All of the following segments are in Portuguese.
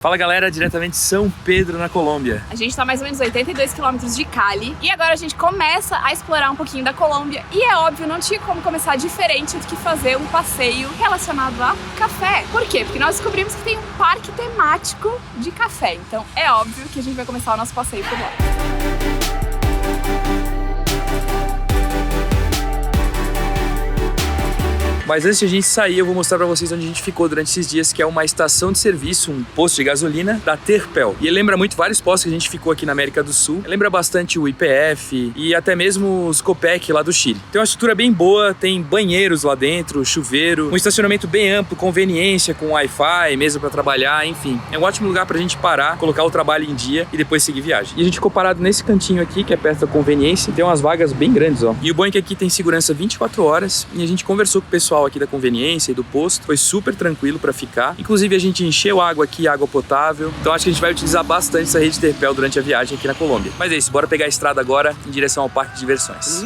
Fala galera, diretamente de São Pedro, na Colômbia. A gente tá mais ou menos 82 quilômetros de Cali e agora a gente começa a explorar um pouquinho da Colômbia e é óbvio, não tinha como começar diferente do que fazer um passeio relacionado a café. Por quê? Porque nós descobrimos que tem um parque temático de café, então é óbvio que a gente vai começar o nosso passeio por lá. Mas antes de a gente sair, eu vou mostrar pra vocês onde a gente ficou durante esses dias, que é uma estação de serviço, um posto de gasolina da Terpel. E ele lembra muito vários postos que a gente ficou aqui na América do Sul. Lembra bastante o YPF e até mesmo os Copec lá do Chile. Tem uma estrutura bem boa, tem banheiros lá dentro, chuveiro, um estacionamento bem amplo, conveniência com Wi-Fi, mesa pra trabalhar, enfim. É um ótimo lugar pra gente parar, colocar o trabalho em dia e depois seguir viagem. E a gente ficou parado nesse cantinho aqui, que é perto da conveniência. Tem umas vagas bem grandes, ó. E o bom é que aqui tem segurança 24 horas e a gente conversou com o pessoal aqui da conveniência e do posto, foi super tranquilo para ficar. Inclusive a gente encheu água aqui, água potável. Então acho que a gente vai utilizar bastante essa rede Terpel durante a viagem aqui na Colômbia. Mas é isso, bora pegar a estrada agora em direção ao parque de diversões.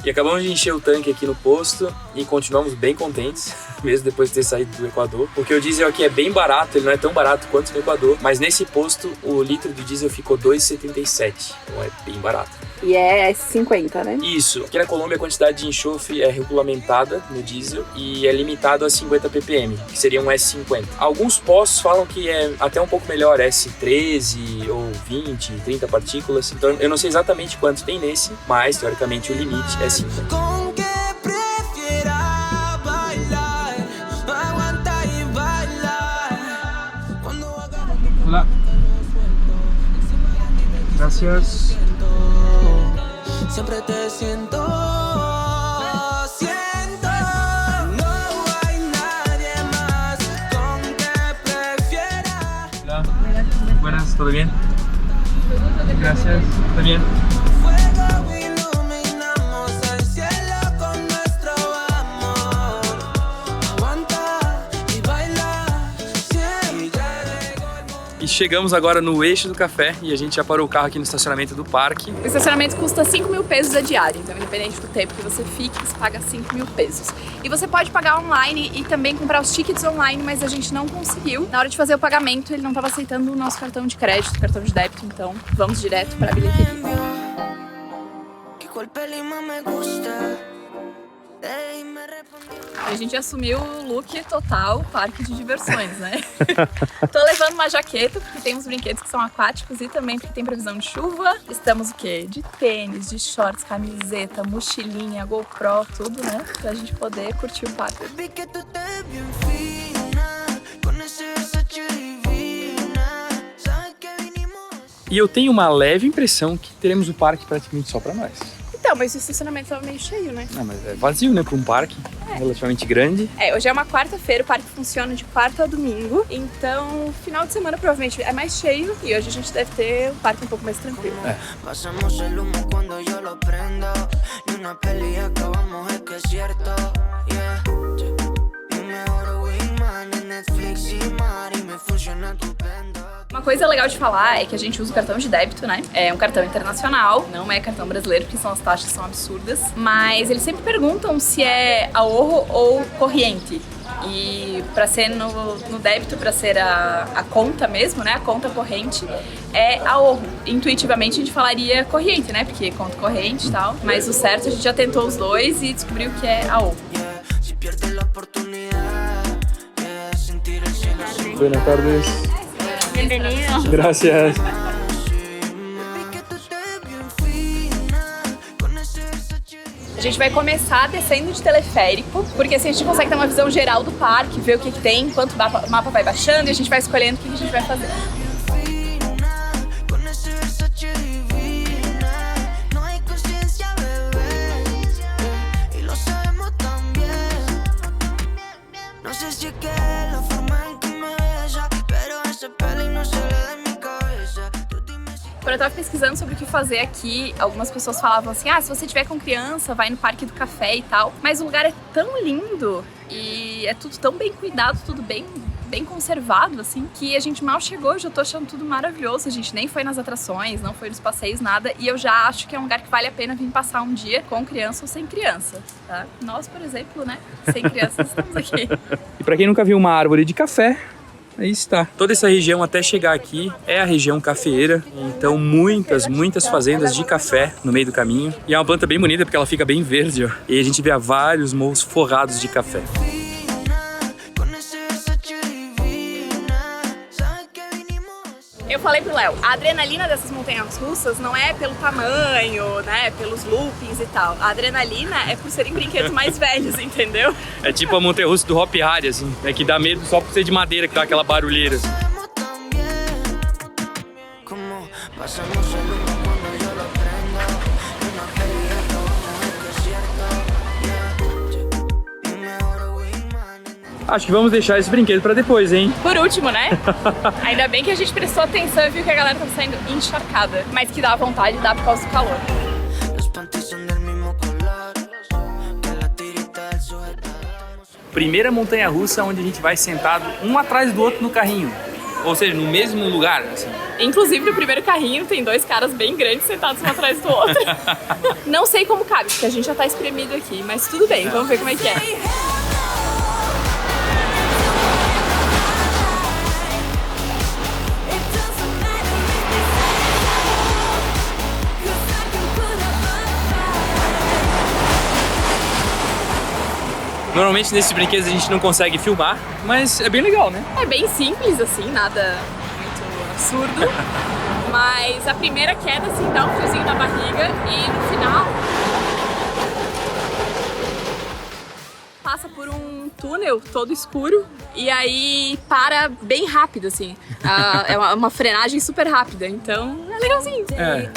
E acabamos de encher o tanque aqui no posto e continuamos bem contentes, mesmo depois de ter saído do Equador, porque o diesel aqui é bem barato, ele não é tão barato quanto no Equador, mas nesse posto o litro de diesel ficou R$2,77, então é bem barato. E é S50, né? Isso. Aqui na Colômbia a quantidade de enxofre é regulamentada no diesel e é limitado a 50 ppm, que seria um S50. Alguns postos falam que é até um pouco melhor, S13 ou 20, 30 partículas. Então eu não sei exatamente quanto tem nesse, mas teoricamente o limite é 50. Hola. Gracias. Siempre te siento, no hay nadie más con que prefiera. Hola. Buenas, ¿todo bien? Gracias, ¿está bien? Fuego iluminamos el cielo con nuestro amor. Aguanta y baila, siempre. E chegamos agora no eixo do café e a gente já parou o carro aqui no estacionamento do parque. O estacionamento custa 5 mil pesos a diária, então independente do tempo que você fique, você paga 5 mil pesos. E você pode pagar online e também comprar os tickets online, mas a gente não conseguiu. Na hora de fazer o pagamento, ele não estava aceitando o nosso cartão de crédito, cartão de débito, então vamos direto para a bilheteria. A gente assumiu o look total parque de diversões, né? Tô levando uma jaqueta, porque tem uns brinquedos que são aquáticos e também porque tem previsão de chuva. Estamos o quê? De tênis, de shorts, camiseta, mochilinha, GoPro, tudo, né? Pra gente poder curtir o parque. E eu tenho uma leve impressão que teremos o parque praticamente só pra nós. Então, mas o estacionamento tava meio cheio, né? Não, mas é vazio, né, pra um parque relativamente grande. É, hoje é uma quarta-feira, o parque funciona de quarta a domingo, então final de semana provavelmente é mais cheio e hoje a gente deve ter o parque um pouco mais tranquilo. É. Pasamos el humo cuando yo lo prendo y una peli acabamos es que es cierto, yeah. Mi mejor wingman en Netflix y Mari me funciona estupendo. Uma coisa legal de falar é que a gente usa o cartão de débito, né? É um cartão internacional, não é cartão brasileiro, porque as taxas são absurdas. Mas eles sempre perguntam se é ahorro ou corriente. E para ser no débito, para ser a conta mesmo, né? A conta corrente é ahorro. Intuitivamente a gente falaria corrente, né? Porque conta corrente e tal. Mas o certo, a gente já tentou os dois e descobriu que é ahorro. Buenas tardes. Bem-vindo. Gracias. A gente vai começar descendo de teleférico, porque assim a gente consegue ter uma visão geral do parque, ver o que tem, enquanto o mapa vai baixando e a gente vai escolhendo o que a gente vai fazer. Quando eu tava pesquisando sobre o que fazer aqui, algumas pessoas falavam assim, se você tiver com criança, vai no Parque do Café e tal. Mas o lugar é tão lindo e é tudo tão bem cuidado, tudo bem bem conservado, assim, que a gente mal chegou, eu já tô achando tudo maravilhoso. A gente nem foi nas atrações, não foi nos passeios, nada. E eu já acho que é um lugar que vale a pena vir passar um dia com criança ou sem criança, tá? Nós, por exemplo, né, sem crianças, estamos aqui. E pra quem nunca viu uma árvore de café, aí está. Toda essa região até chegar aqui é a região cafeeira, então muitas fazendas de café no meio do caminho. E é uma planta bem bonita porque ela fica bem verde, ó. E a gente vê vários morros forrados de café. Eu falei pro Léo, a adrenalina dessas montanhas russas não é pelo tamanho, né, pelos loopings e tal. A adrenalina é por serem brinquedos mais velhos, entendeu? É tipo a montanha-russa do Hop Hari, assim, é que dá medo só por ser de madeira, que dá aquela barulheira. Assim. Acho que vamos deixar esse brinquedo pra depois, hein? Por último, né? Ainda bem que a gente prestou atenção e viu que a galera tava saindo encharcada. Mas que dá vontade de dar por causa do calor. Primeira montanha-russa onde a gente vai sentado um atrás do outro no carrinho. Ou seja, no mesmo lugar, assim. Inclusive, no primeiro carrinho tem dois caras bem grandes sentados um atrás do outro. Não sei como cabe, porque a gente já tá espremido aqui. Mas tudo bem, vamos ver como é que é. Normalmente nesses brinquedos a gente não consegue filmar, mas é bem legal, né? É bem simples, assim, nada muito absurdo. Mas a primeira queda, assim, dá um friozinho na barriga e no final passa por um túnel todo escuro e aí para bem rápido, assim. É uma frenagem super rápida, então é legalzinho. É.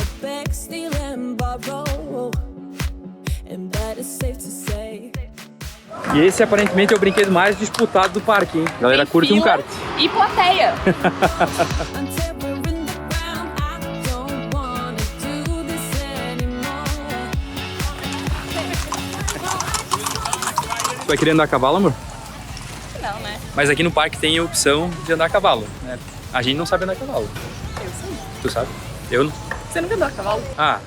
E esse aparentemente é o brinquedo mais disputado do parque, hein? A galera curte um kart. E plateia. Tu vai querer andar a cavalo, amor? Não, né? Mas aqui no parque tem a opção de andar a cavalo, né? A gente não sabe andar a cavalo. Eu sei. Tu sabe? Eu não. Você nunca andou a cavalo? Ah.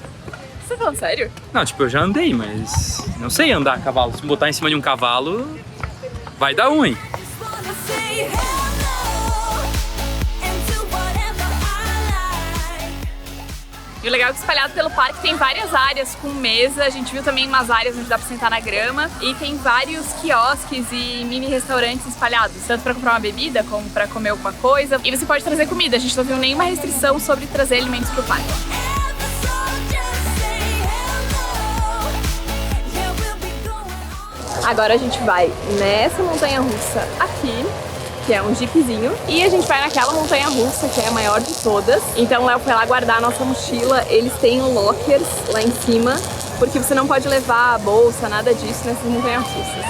Você tá falando sério? Não, tipo, eu já andei, mas não sei andar a cavalo. Se me botar em cima de um cavalo, vai dar ruim. E o legal é que espalhado pelo parque tem várias áreas com mesa, a gente viu também umas áreas onde dá pra sentar na grama e tem vários quiosques e mini restaurantes espalhados, tanto pra comprar uma bebida como pra comer alguma coisa. E você pode trazer comida, a gente não viu nenhuma restrição sobre trazer alimentos pro parque. Agora a gente vai nessa montanha-russa aqui, que é um jeepzinho, e a gente vai naquela montanha-russa, que é a maior de todas. Então o Léo foi lá guardar a nossa mochila, eles têm lockers lá em cima, porque você não pode levar a bolsa, nada disso nessas montanhas-russas.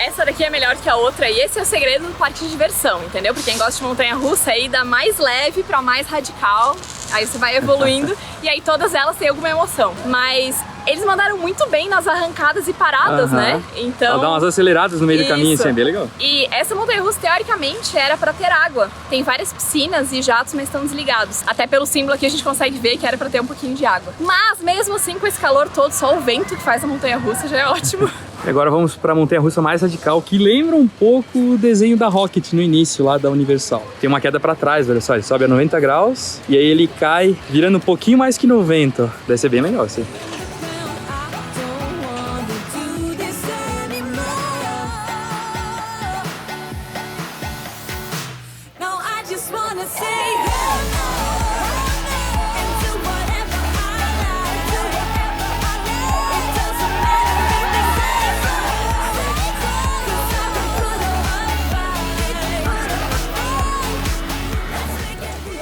Essa daqui é melhor que a outra e esse é o segredo do parque de diversão, entendeu? Porque quem gosta de montanha-russa é ir da mais leve pra mais radical, aí você vai evoluindo e aí todas elas têm alguma emoção. Mas eles mandaram muito bem nas arrancadas e paradas, né? Então... Ela dá umas aceleradas no meio do caminho, assim, é bem legal. E essa montanha-russa, teoricamente, era pra ter água. Tem várias piscinas e jatos, mas estão desligados. Até pelo símbolo aqui a gente consegue ver que era pra ter um pouquinho de água. Mas, mesmo assim, com esse calor todo, só o vento que faz a montanha-russa já é ótimo. E agora vamos para a montanha-russa mais radical, que lembra um pouco o desenho da Rocket no início, lá da Universal. Tem uma queda para trás, olha só, ele sobe a 90 graus e aí ele cai virando um pouquinho mais que 90. Deve ser bem legal assim.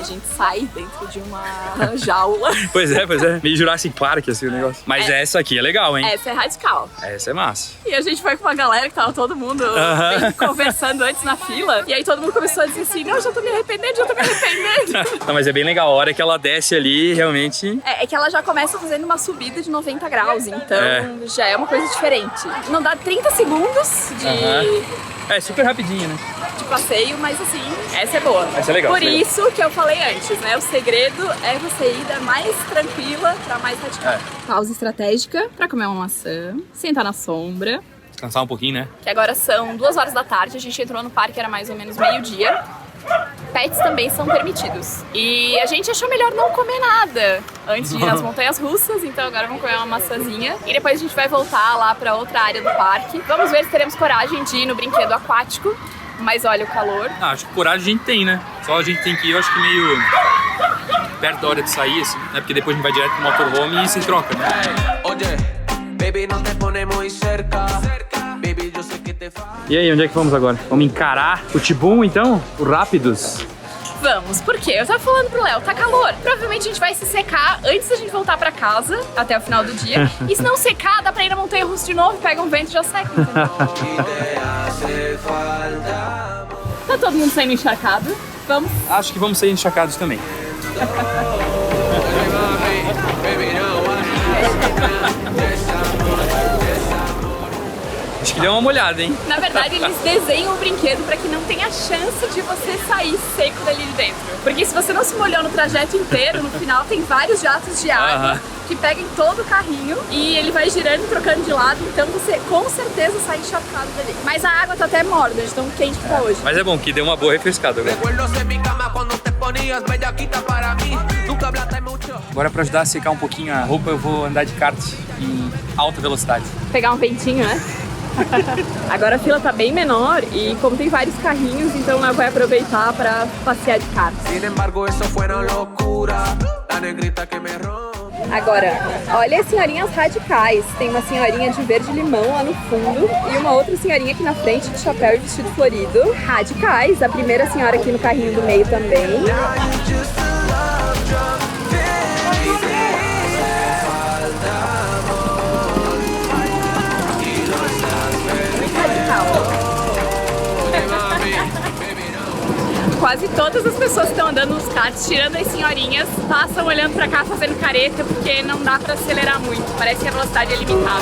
A gente sai dentro de uma jaula. Pois é. Meio Jurassic Park, assim, o negócio. Mas essa aqui é legal, hein? Essa é radical. Essa é massa. E a gente foi com uma galera que tava todo mundo bem conversando antes na fila. E aí todo mundo começou a dizer assim, não, já tô me arrependendo. Não, mas é bem legal. A hora que ela desce ali, realmente... É que ela já começa fazendo uma subida de 90 graus, então já é uma coisa diferente. Não dá 30 segundos É super rapidinho, né? de passeio, mas assim, essa é boa. Essa é legal. Por isso que eu falei antes, né? O segredo é você ir da mais tranquila pra mais radical. Pausa estratégica pra comer uma maçã, sentar na sombra. Descansar um pouquinho, né? Que agora são 2 horas da tarde, a gente entrou no parque, era mais ou menos meio-dia. Pets também são permitidos. E a gente achou melhor não comer nada antes de ir nas montanhas russas, então agora vamos comer uma maçãzinha. E depois a gente vai voltar lá pra outra área do parque. Vamos ver se teremos coragem de ir no brinquedo aquático. Mas olha o calor. Acho que coragem a gente tem, né? Só a gente tem que ir, eu acho que meio perto da hora de sair, assim, né? Porque depois a gente vai direto pro motorhome e se troca, né? Baby, não te pone muy cerca. Baby, eu sei que te faz. E aí, onde é que vamos agora? Vamos encarar o Tibum, então? O Rápidos? Vamos, por quê? Eu tava falando pro Léo, tá calor. Provavelmente a gente vai se secar antes da gente voltar pra casa, até o final do dia. E se não secar, dá pra ir na montanha russa de novo, pega um vento e já seca, entendeu? Tá todo mundo saindo encharcado. Vamos. Acho que vamos ser encharcados também. Acho que deu uma molhada, hein? Na verdade, eles desenham o brinquedo pra que não tenha chance de você sair seco dali de dentro. Porque se você não se molhou no trajeto inteiro, no final tem vários jatos de água que pegam em todo o carrinho e ele vai girando, trocando de lado, então você com certeza sai encharcado dali. Mas a água tá até morna, de tão quente que tá hoje. Mas é bom que deu uma boa refrescada agora. Agora pra ajudar a secar um pouquinho a roupa, eu vou andar de kart em alta velocidade. Pegar um ventinho, né? Agora a fila tá bem menor e como tem vários carrinhos, então ela vai aproveitar pra passear de kart. Agora, olha as senhorinhas radicais. Tem uma senhorinha de verde-limão lá no fundo e uma outra senhorinha aqui na frente de chapéu e vestido florido. Radicais. A primeira senhora aqui no carrinho do meio também. Quase todas as pessoas que estão andando nos karts, tirando as senhorinhas, passam olhando pra cá fazendo careta porque não dá pra acelerar muito. Parece que a velocidade é limitada.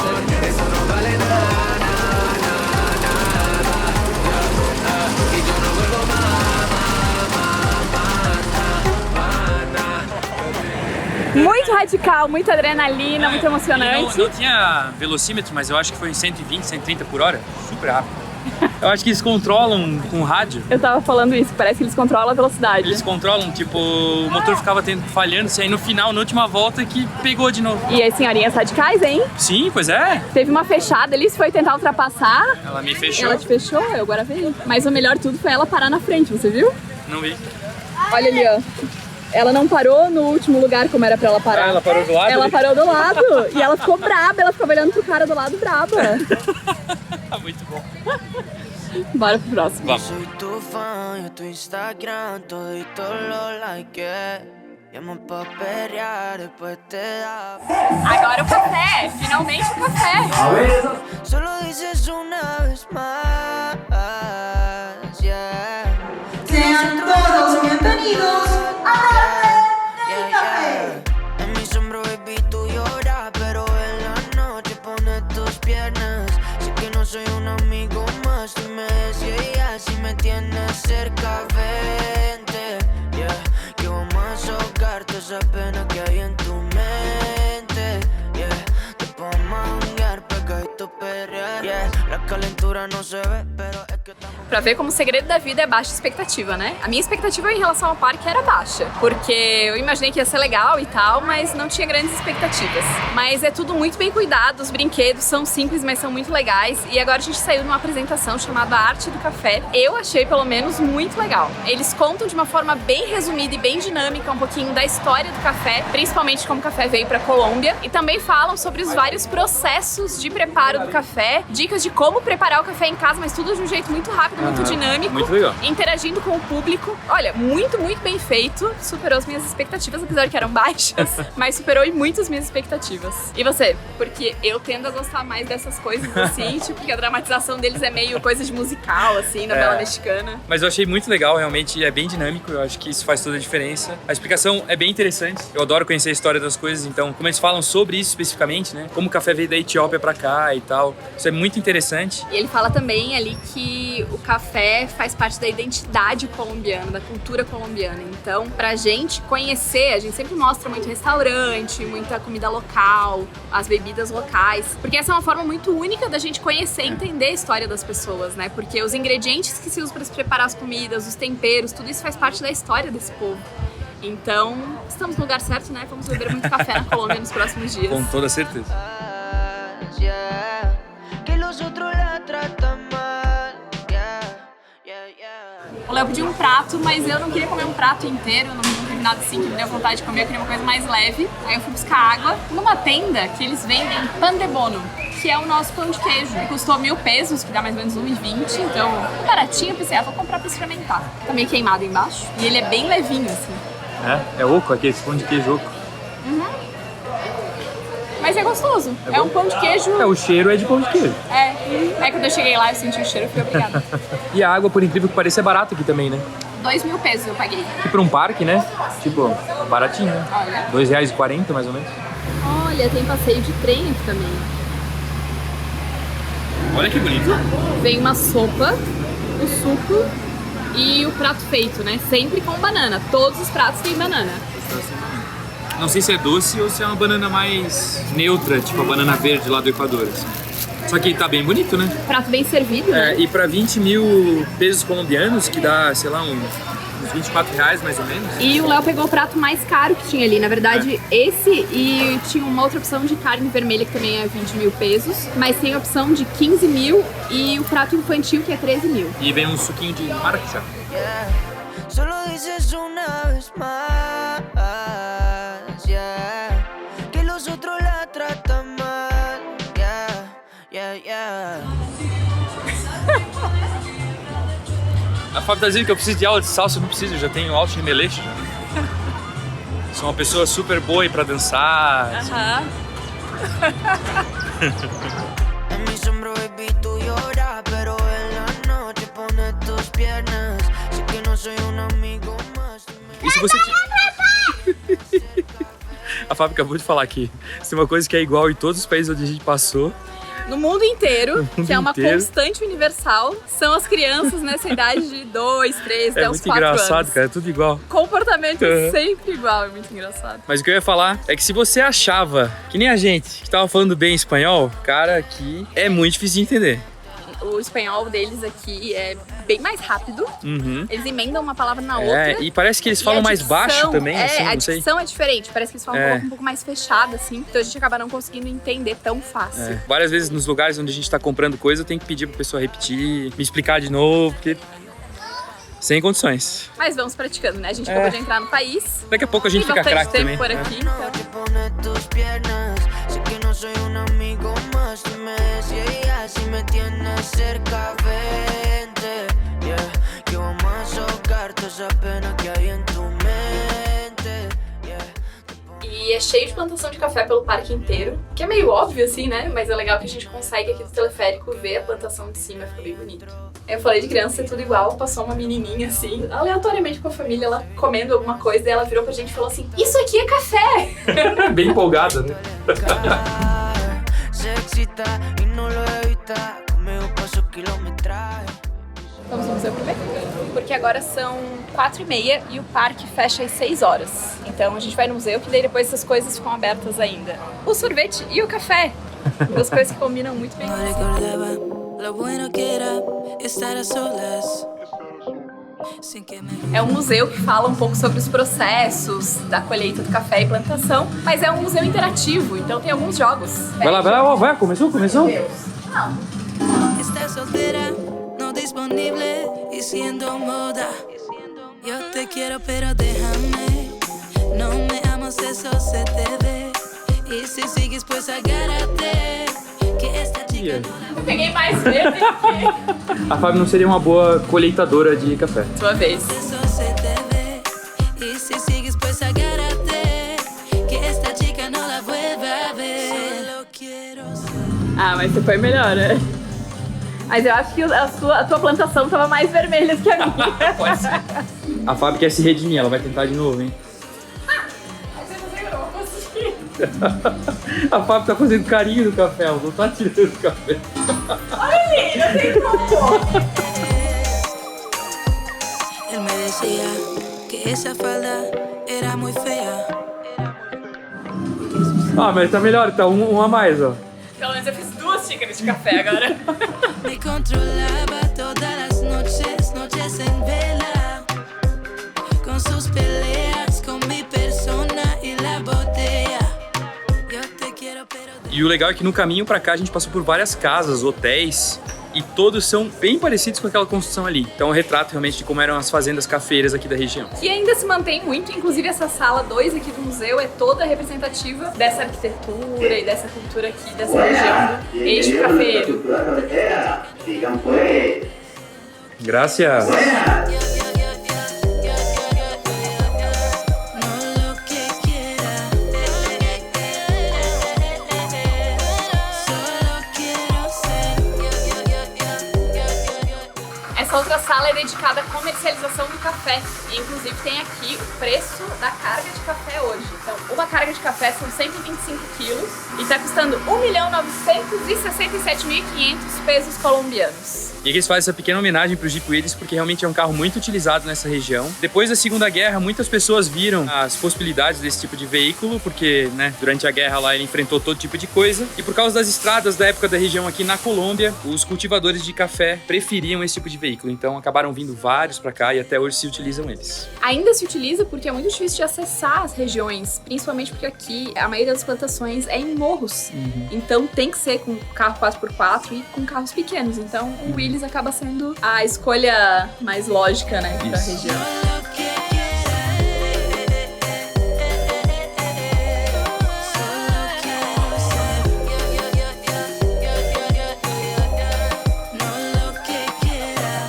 Muito radical, muita adrenalina, muito emocionante. Não tinha velocímetro, mas eu acho que foi em 120, 130 por hora. Super rápido. Eu acho que eles controlam com rádio. Eu tava falando isso, parece que eles controlam a velocidade. Eles controlam, tipo, o motor ficava falhando, assim, aí no final, na última volta, que pegou de novo. E as senhorinhas radicais, hein? Sim, pois é. Teve uma fechada ali, você foi tentar ultrapassar. Ela me fechou. Ela te fechou, eu agora vi. Mas o melhor de tudo foi ela parar na frente, você viu? Não vi. Olha ali, ó. Ela não parou no último lugar como era pra ela parar. Ah, ela parou do lado? Ela parou do lado. E ela ficou braba, ela ficou olhando pro cara do lado braba. Muito bom. Bora pro próximo. Vamos. Soy tu fan, yo tu Instagram, todito lo like. Llamo pa perrear, depois te da. Agora o café, finalmente o café. Solo dices una vez más, yeah. Sean todos bienvenidos a Café. En mi sombra, baby, tú lloras, pero en la noche pones tus piernas. Sé que no soy un amigo más, dime si ella si me tienes cerca, vente, yeah. Que vamos a ahogarte esa pena que hay en tu mente, yeah. Te podemos manguear, pegadito perrear, yeah. La calentura no se ve, pero es que estamos... Pra ver como o segredo da vida é baixa expectativa, né? A minha expectativa em relação ao parque era baixa, porque eu imaginei que ia ser legal e tal, mas não tinha grandes expectativas. Mas é tudo muito bem cuidado, os brinquedos são simples, mas são muito legais. E agora a gente saiu de uma apresentação chamada Arte do Café. Eu achei, pelo menos, muito legal. Eles contam de uma forma bem resumida e bem dinâmica um pouquinho da história do café, principalmente como o café veio pra Colômbia. E também falam sobre os vários processos de preparo do café, dicas de como preparar o café em casa, mas tudo de um jeito atendimento muito rápido, muito dinâmico. Muito legal. Interagindo com o público. Olha, muito bem feito. Superou as minhas expectativas, apesar de que eram baixas, mas superou e muito as minhas expectativas. E você? Porque eu tendo a gostar mais dessas coisas assim, tipo, porque a dramatização deles é meio coisa de musical, assim, novela mexicana. Mas eu achei muito legal, realmente é bem dinâmico, eu acho que isso faz toda a diferença. A explicação é bem interessante, eu adoro conhecer a história das coisas, então, como eles falam sobre isso especificamente, né? Como o café veio da Etiópia pra cá e tal, isso é muito interessante. E ele fala também ali que o café faz parte da identidade colombiana, da cultura colombiana. Então, pra gente conhecer, a gente sempre mostra muito restaurante, muita comida local, as bebidas locais, porque essa é uma forma muito única da gente conhecer e entender a história das pessoas, né? Porque os ingredientes que se usam para se preparar as comidas, os temperos, tudo isso faz parte da história desse povo. Então, estamos no lugar certo, né? Vamos beber muito café na Colômbia nos próximos dias. Com toda certeza. O Léo pediu um prato, mas eu não queria comer um prato inteiro, não teve nada assim que me deu vontade de comer, eu queria uma coisa mais leve. Aí eu fui buscar água numa tenda que eles vendem pan de bono, que é o nosso pão de queijo. Custou 1.000 pesos, que dá mais ou menos 1,20, então baratinho. Eu pensei, vou comprar pra experimentar. Tá meio queimado embaixo e ele é bem levinho, assim. É oco aqui, esse pão de queijo oco. Mas é gostoso. É um pão de queijo. O cheiro é de pão de queijo. É quando eu cheguei lá, eu senti o cheiro e fui obrigada. E a água, por incrível que pareça, é barata aqui também, né? 2.000 pesos eu paguei. Aqui pra um parque, né? Tipo, baratinho, né? Olha. R$2,40 mais ou menos. Olha, tem passeio de trem aqui também. Olha que bonito. Vem uma sopa, o suco e o prato feito, né? Sempre com banana. Todos os pratos têm banana. Não sei se é doce ou se é uma banana mais neutra, tipo a banana verde lá do Equador, assim. Só que tá bem bonito, né? Prato bem servido, né? E pra 20.000 pesos colombianos, que dá, sei lá, uns R$24 mais ou menos. E o Léo pegou o prato mais caro que tinha ali. Na verdade, esse e tinha uma outra opção de carne vermelha que também é 20.000 pesos. Mas tem a opção de 15.000 e o prato infantil que é 13.000. E vem um suquinho de maracujá. Solo dices una vez más, yeah, que los otros la tratan mal, yeah. A Fábio tá dizendo que eu preciso de aula de salsa, eu não preciso, eu já tenho alto de meleixo já. Sou uma pessoa super boa aí pra dançar. Aham. En mi sombra, baby, tú lloras, pero en la noche pones tus piernas. Sé que no soy un amigo más. E se você A Fábio acabou de falar aqui. Se tem uma coisa que é igual em todos os países onde a gente passou. No mundo inteiro, que é uma inteiro. constante universal, são as crianças nessa idade de 2, 3, até É os muito 4 engraçado, anos. cara, é tudo igual. Comportamento sempre igual, é muito engraçado. Mas o que eu ia falar é que se você achava, que nem a gente, que tava falando bem espanhol, cara, aqui é muito difícil de entender. O espanhol deles aqui é bem mais rápido. Uhum. Eles emendam uma palavra na outra. E parece que eles E falam a mais dicção, baixo também, assim, a não sei. dicção é diferente, parece que eles falam um pouco mais fechado, assim. Então a gente acaba não conseguindo entender tão fácil. Várias vezes nos lugares onde a gente tá comprando coisa, eu tenho que pedir pra pessoa repetir, me explicar de novo, porque... Sem condições. Mas vamos praticando, né? A gente acabou de entrar no país. Daqui a pouco a gente Tem fica bastante craque tempo também. por aqui, então. Te pones tus piernas. Sé que no soy un amigo más. Dime si ella si me tienes cerca, vente. Yeah, que vamos a socar toda esa pena que hay en tu mente. Yeah. E é cheio de plantação de café pelo parque inteiro, que é meio óbvio assim, né? Mas é legal que a gente consegue aqui do teleférico ver a plantação de cima, fica bem bonito. Eu falei de criança ser tudo igual, passou uma menininha assim, aleatoriamente com a família, ela comendo alguma coisa, e ela virou pra gente e falou assim, isso aqui é café! Bem empolgada, né? Se excita y no lo evita. Conmigo paso quilometraje. Vamos no museu primeiro? Porque agora são 4h30 e o parque fecha às 6 horas. Então a gente vai no museu, que daí depois essas coisas ficam abertas ainda. O sorvete e o café. Duas coisas que combinam muito bem. É um museu que fala um pouco sobre os processos da colheita do café e plantação, mas é um museu interativo, então tem alguns jogos. Vai lá, vai, começou? Não. Estás soltera, no disponible y siendo moda. Yo te quiero pero déjame, no me amas, eso se te ve. Y si sigues pues agárrate, que esta chica queria. Eu peguei mais verde que A Fábio não seria uma boa colheitadora de café. sua vez. Eso se te ve. Y si sigues, pues agárrate. Que esta chica no la vuelva a ver. Solo quiero ser. Ah, mas você foi melhor, né? Mas eu acho que a tua plantação tava mais vermelha que a minha. Pode ser. A Fábio quer se redimir, ela vai tentar de novo, hein? A Fábio tá fazendo carinho no café, ela não tá tirando o café. Menina, tem como. Él me decía que esa falda era muy fea. Ah, mas tá melhor, tá um a mais, ó. Pelo menos eu fiz 2 xícaras de café agora. Me controlaba todas las noches, noches en vela. Con sus peleas, con mi persona y la botella. Yo te quiero, pero E o legal é que no caminho pra cá a gente passou por várias casas, hotéis, e todos são bem parecidos com aquela construção ali. Então é um retrato realmente de como eram as fazendas cafeiras aqui da região. E ainda se mantém muito, inclusive essa sala 2 aqui do museu é toda representativa dessa arquitetura e dessa cultura aqui, dessa região do eixo cafeiro. Graças. no lo que quiera. Solo quiero ser. Essa outra sala é dedicada à comercialização do café. E inclusive tem aqui o preço da carga de café hoje. Então, uma carga de café são 125 quilos e está custando 1.967.500 pesos colombianos. E aqui eles fazem essa pequena homenagem pro Jeep Willys porque realmente é um carro muito utilizado nessa região. Depois da Segunda Guerra, muitas pessoas viram as possibilidades desse tipo de veículo, porque, né, durante a guerra lá ele enfrentou todo tipo de coisa. E por causa das estradas da época da região aqui na Colômbia, os cultivadores de café preferiam esse tipo de veículo. Então acabaram vindo vários pra cá e até hoje se utilizam eles. Ainda se utiliza porque é muito difícil de acessar as regiões, principalmente porque aqui a maioria das plantações é em morros. Então tem que ser com carro 4x4 e com carros pequenos. Então o Willys acaba sendo a escolha mais lógica, né, pra Isso. região. Lo que quiera. Solo quiero ser. No lo que quiera.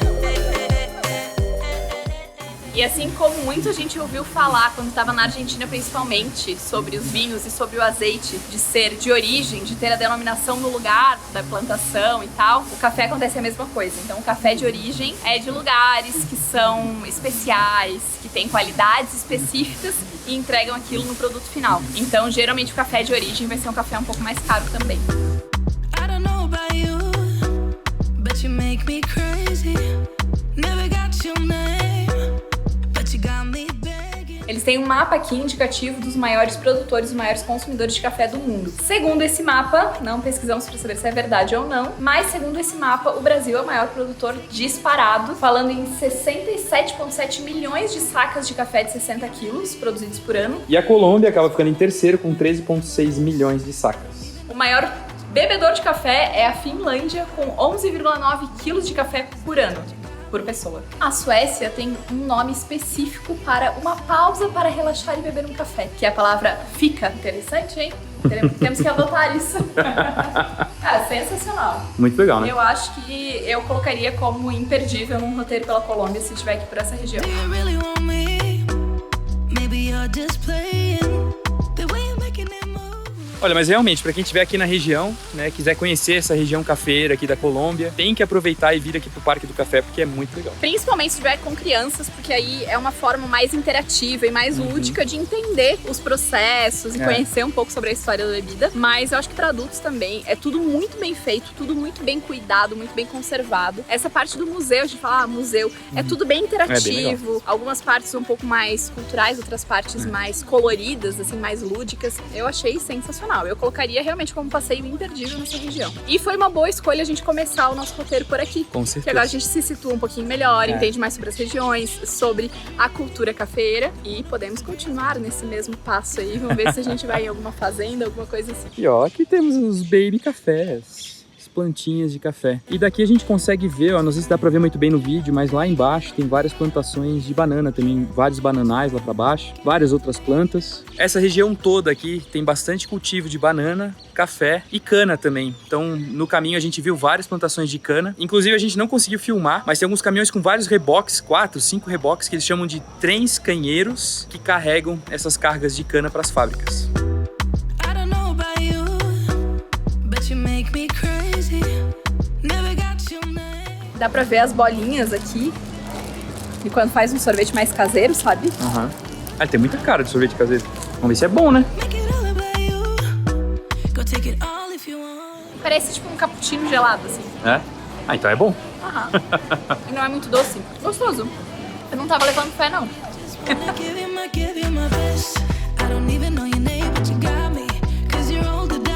E assim como muita gente ouviu falar quando estava na Argentina, principalmente, sobre os vinhos e sobre o azeite de ser de origem, de ter a denominação no lugar da plantação e tal, o café acontece a mesma coisa. Então o café de origem é de lugares que são especiais, que têm qualidades específicas e entregam aquilo no produto final. Então geralmente o café de origem vai ser um café um pouco mais caro também. I don't know about you, but you make me crazy. Never got your name, but you got me begging. Eles têm um mapa aqui indicativo dos maiores produtores, os maiores consumidores de café do mundo. Segundo esse mapa, não pesquisamos para saber se é verdade ou não, mas segundo esse mapa, o Brasil é o maior produtor disparado, falando em 67,7 milhões de sacas de café de 60 quilos produzidos por ano. E a Colômbia acaba ficando em terceiro com 13,6 milhões de sacas. O maior bebedor de café é a Finlândia, com 11,9 quilos de café por ano. Por pessoa. A Suécia tem um nome específico para uma pausa para relaxar e beber um café, que é a palavra fika. Interessante, hein? Temos que adotar isso. Cara, sensacional. Muito legal, né? Eu acho que eu colocaria como imperdível num roteiro pela Colômbia se estiver aqui por essa região. Do you really want me? Maybe you're just playing. The way you're making it move. Olha, mas realmente, pra quem estiver aqui na região, né, quiser conhecer essa região cafeira aqui da Colômbia, tem que aproveitar e vir aqui pro Parque do Café, porque é muito legal. Principalmente se estiver com crianças, porque aí é uma forma mais interativa e mais lúdica de entender os processos e conhecer um pouco sobre a história da bebida. Mas eu acho que para adultos também é tudo muito bem feito, tudo muito bem cuidado, muito bem conservado. Essa parte do museu, a gente fala, museu, é tudo bem interativo. Algumas partes um pouco mais culturais, outras partes mais coloridas, assim, mais lúdicas. Eu achei sensacional. Eu colocaria realmente como passeio imperdível nessa região. E foi uma boa escolha a gente começar o nosso roteiro por aqui. Com certeza. Porque agora a gente se situa um pouquinho melhor, entende mais sobre as regiões, sobre a cultura cafeira e podemos continuar nesse mesmo passo aí. Vamos ver se a gente vai em alguma fazenda, alguma coisa assim. E ó, aqui temos os baby cafés. Os plantinhas de café. E daqui a gente consegue ver, ó, não sei se dá pra ver muito bem no vídeo, mas lá embaixo tem várias plantações de banana também, vários bananais lá pra baixo, várias outras plantas. Essa região toda aqui tem bastante cultivo de banana, café e cana também. Então, no caminho a gente viu várias plantações de cana. Inclusive, a gente não conseguiu filmar, mas tem alguns caminhões com vários reboques, 4, 5 reboques, que eles chamam de trens canheiros, que carregam essas cargas de cana para as fábricas. I don't know about you, but you make me crazy. Never got your name. Dá pra ver as bolinhas aqui. E quando faz um sorvete mais caseiro, sabe? Aham. Ah, tem muita cara de sorvete caseiro. Vamos ver se é bom, né? Make it all about you. Go take it all if you want. Parece tipo um cappuccino gelado, assim. É? Ah, então é bom. Aham. E não é muito doce. Gostoso. Eu não tava levando fé, não. Wanna give you my best. I don't even know your name, but you got me. 'Cause you're old to die.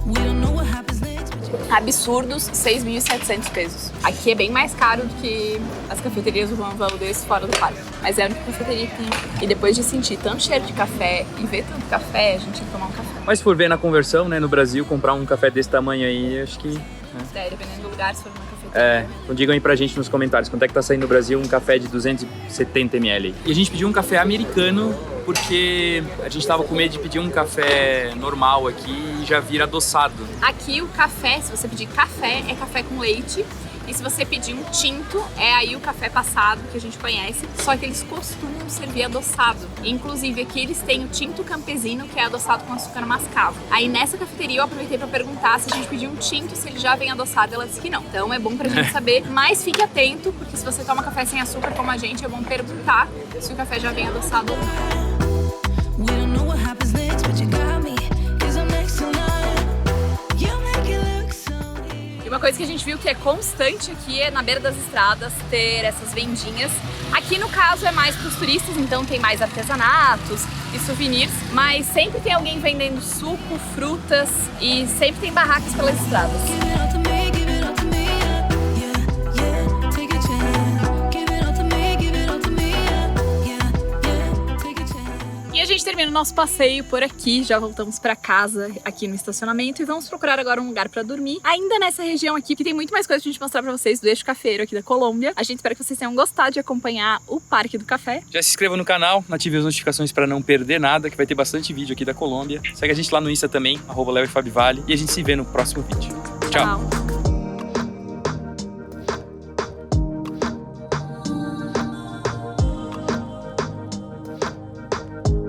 We don't know what happens next, but you Absurdos, 6.700 pesos. Aqui é bem mais caro do que as cafeterias do Juan Valdez fora do parque. Mas é a única cafeteria que tem. E depois de sentir tanto cheiro de café e ver tanto café, a gente ia tomar um café. Mas se for ver na conversão, né, no Brasil, comprar um café desse tamanho aí, acho que... É, dependendo do lugar, se for numa cafeteria. Então digam aí pra gente nos comentários quanto é que tá saindo no Brasil um café de 270 ml. E a gente pediu um café americano porque a gente tava com medo de pedir um café normal aqui e já vir adoçado. Aqui o café, se você pedir café, é café com leite. E se você pedir um tinto, é aí o café passado que a gente conhece. Só que eles costumam servir adoçado. Inclusive aqui eles têm o tinto campesino, que é adoçado com açúcar mascavo. Aí nessa cafeteria eu aproveitei pra perguntar se a gente pedir um tinto, se ele já vem adoçado. Ela disse que não. Então é bom pra gente saber. Mas fique atento, porque se você toma café sem açúcar como a gente, é bom perguntar se o café já vem adoçado ou não. we don't know what happens next, but you got me. 'Cause I'm next to none. You make it look so easy. E uma coisa que a gente viu que é constante aqui é na beira das estradas ter essas vendinhas. Aqui no caso é mais para os turistas, então tem mais artesanatos e souvenirs, mas sempre tem alguém vendendo suco, frutas e sempre tem barracas pelas estradas. Give it all to me, give it all to me, yeah, yeah, take a chance. Give it all to me, give it all to me, yeah, yeah, take a chance. E a gente termina o nosso passeio por aqui, já voltamos para casa aqui no estacionamento e vamos procurar agora um lugar para dormir. Ainda nessa região aqui, que tem muito mais coisa pra gente mostrar para vocês do Eixo Cafeiro aqui da Colômbia. A gente espera que vocês tenham gostado de acompanhar o Parque do Café. Já se inscreva no canal, ative as notificações para não perder nada, que vai ter bastante vídeo aqui da Colômbia. Segue a gente lá no Insta também, @LeoFabiVale, e a gente se vê no próximo vídeo. Tchau! Tchau.